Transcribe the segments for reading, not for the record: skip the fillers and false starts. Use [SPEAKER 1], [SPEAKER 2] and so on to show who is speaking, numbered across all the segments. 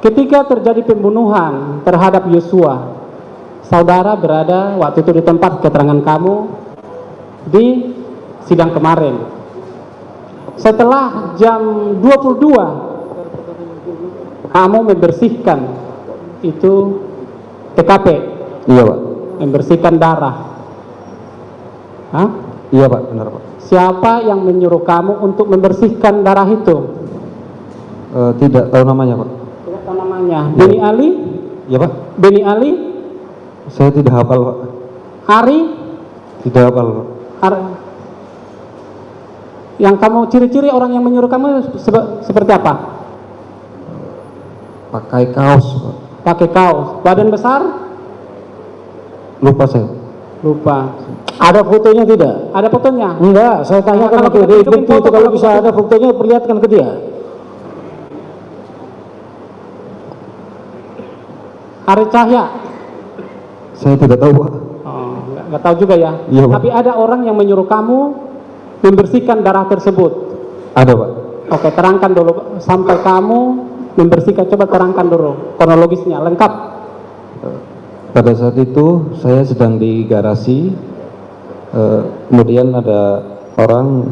[SPEAKER 1] ketika terjadi pembunuhan terhadap Yosua, saudara berada waktu itu di tempat keterangan kamu di sidang kemarin. Setelah jam 22, kamu membersihkan itu TKP.
[SPEAKER 2] Iya Pak.
[SPEAKER 1] Membersihkan darah. Hah?
[SPEAKER 2] Iya Pak, benar Pak.
[SPEAKER 1] Siapa yang menyuruh kamu untuk membersihkan darah itu?
[SPEAKER 2] Tidak tahu namanya Pak.
[SPEAKER 1] Tidak tahu namanya. Beni Ali?
[SPEAKER 2] Iya Pak.
[SPEAKER 1] Beni Ali?
[SPEAKER 2] Saya tidak hafal Pak.
[SPEAKER 1] Ari?
[SPEAKER 2] Tidak hafal Pak.
[SPEAKER 1] Yang kamu ciri-ciri orang yang menyuruh kamu seperti apa?
[SPEAKER 2] Pakai kaos Pak.
[SPEAKER 1] Pakai kaos. Badan besar?
[SPEAKER 2] Lupa saya.
[SPEAKER 1] Lupa.
[SPEAKER 3] Ada fotonya tidak?
[SPEAKER 1] Ada fotonya?
[SPEAKER 3] Enggak, saya tanyakan ke dia itu kalau bisa ada fotonya perlihatkan ke dia.
[SPEAKER 1] Ari Cahya?
[SPEAKER 2] Saya tidak tahu Pak.
[SPEAKER 1] Oh, nggak tahu juga ya.
[SPEAKER 2] Iya, Pak.
[SPEAKER 1] Tapi ada orang yang menyuruh kamu membersihkan darah tersebut.
[SPEAKER 2] Ada Pak.
[SPEAKER 1] Oke, terangkan dulu sampai kamu membersihkan. Coba terangkan dulu kronologisnya lengkap.
[SPEAKER 2] Pada saat itu saya sedang di garasi, kemudian ada orang,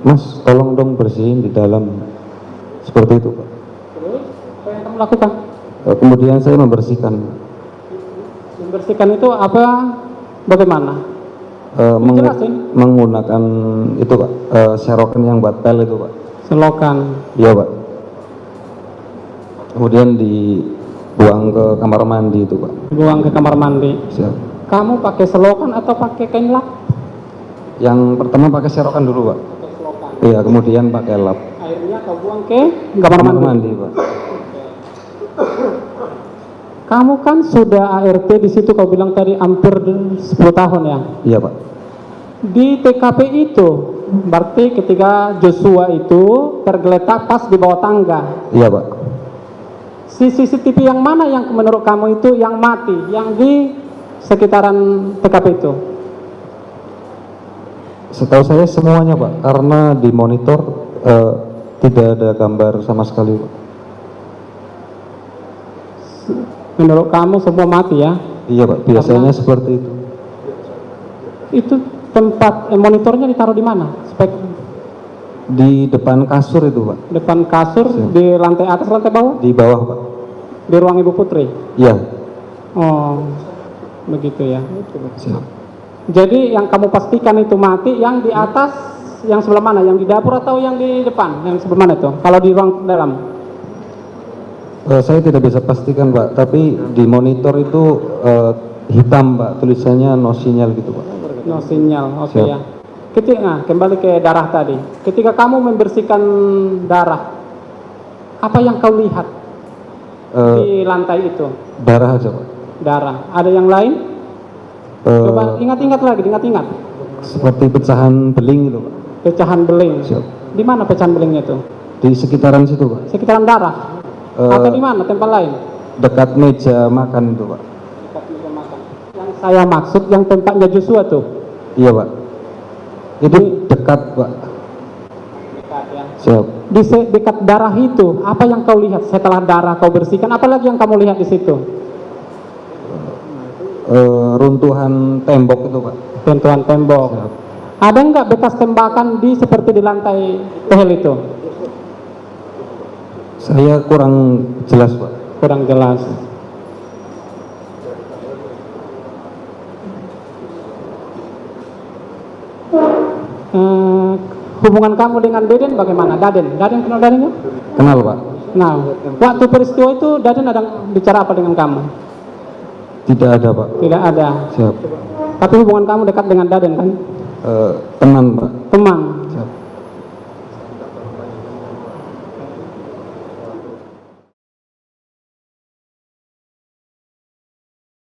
[SPEAKER 2] Mas tolong dong bersihin di dalam, seperti itu Pak.
[SPEAKER 1] Terus apa yang kamu lakukan?
[SPEAKER 2] Kemudian saya membersihkan.
[SPEAKER 1] Membersihkan itu apa? Bagaimana? Jelasin.
[SPEAKER 2] Menggunakan itu Pak, serokan yang buat pel itu Pak.
[SPEAKER 1] Selokan.
[SPEAKER 2] Iya Pak. Kemudian dibuang ke kamar mandi itu Pak.
[SPEAKER 1] Buang ke kamar mandi.
[SPEAKER 2] Siap.
[SPEAKER 1] Kamu pakai selokan atau pakai kain lap?
[SPEAKER 2] Yang pertama pakai serokan dulu Pak.
[SPEAKER 1] Pakai selokan.
[SPEAKER 2] Iya, kemudian pakai lap.
[SPEAKER 1] Airnya kau buang ke kamar mandi.
[SPEAKER 2] Pak.
[SPEAKER 1] Kamu kan sudah ART di situ, kau bilang tadi hampir 10 tahun ya?
[SPEAKER 2] Iya Pak.
[SPEAKER 1] Di TKP itu, berarti ketika Joshua itu tergeletak pas di bawah tangga.
[SPEAKER 2] Iya Pak.
[SPEAKER 1] CCTV yang mana yang menurut kamu itu yang mati, yang di sekitaran TKP itu?
[SPEAKER 2] Setahu saya semuanya Pak, karena di monitor tidak ada gambar sama sekali Pak.
[SPEAKER 1] Menurut kamu semua mati ya?
[SPEAKER 2] Iya Pak, biasanya seperti itu.
[SPEAKER 1] Itu tempat monitornya ditaruh di mana?
[SPEAKER 2] Di depan kasur itu Pak.
[SPEAKER 1] Depan kasur,
[SPEAKER 2] Siap.
[SPEAKER 1] di lantai atas, lantai bawah?
[SPEAKER 2] Di bawah Pak.
[SPEAKER 1] Di ruang Ibu Putri?
[SPEAKER 2] Iya.
[SPEAKER 1] Oh, begitu ya.
[SPEAKER 2] Siap.
[SPEAKER 1] Jadi yang kamu pastikan itu mati, yang di atas, yang sebelah mana? Yang di dapur atau yang di depan? Yang sebelah mana itu? Kalau di ruang dalam?
[SPEAKER 2] Saya tidak bisa pastikan Pak, tapi di monitor itu hitam Pak, tulisannya no sinyal gitu Pak.
[SPEAKER 1] No sinyal, oke
[SPEAKER 2] Siap.
[SPEAKER 1] ya. Ketika, kembali ke darah tadi. Ketika kamu membersihkan darah, apa yang kau lihat di lantai itu?
[SPEAKER 2] Darah aja Pak.
[SPEAKER 1] Darah. Ada yang lain? Coba ingat-ingat lagi, ingat-ingat.
[SPEAKER 2] Seperti pecahan beling gitu Pak.
[SPEAKER 1] Pecahan beling.
[SPEAKER 2] Siap.
[SPEAKER 1] Di mana pecahan belingnya itu?
[SPEAKER 2] Di sekitaran situ Pak.
[SPEAKER 1] Sekitaran darah? Atau di mana? Tempat lain?
[SPEAKER 2] Dekat meja makan itu Pak.
[SPEAKER 1] Dekat meja makan. Yang saya maksud yang tempatnya Joshua tuh.
[SPEAKER 2] Iya Pak. Itu dekat Pak.
[SPEAKER 1] Dekat ya.
[SPEAKER 2] Siap.
[SPEAKER 1] Di dekat darah itu, apa yang kau lihat setelah darah kau bersihkan? Apalagi yang kamu lihat di situ?
[SPEAKER 2] Runtuhan tembok itu Pak.
[SPEAKER 1] Runtuhan tembok.
[SPEAKER 2] Siap.
[SPEAKER 1] Ada nggak bekas tembakan di seperti di lantai tehel itu?
[SPEAKER 2] Saya kurang jelas Pak.
[SPEAKER 1] Kurang jelas. Hubungan kamu dengan Daden bagaimana? Daden kenal Dadennya?
[SPEAKER 2] Kenal Pak.
[SPEAKER 1] Nah, waktu peristiwa itu Daden ada bicara apa dengan kamu?
[SPEAKER 2] Tidak ada Pak.
[SPEAKER 1] Tidak ada.
[SPEAKER 2] Siap.
[SPEAKER 1] Tapi hubungan kamu dekat dengan Daden kan?
[SPEAKER 2] Teman Pak.
[SPEAKER 1] Teman.
[SPEAKER 2] Siap.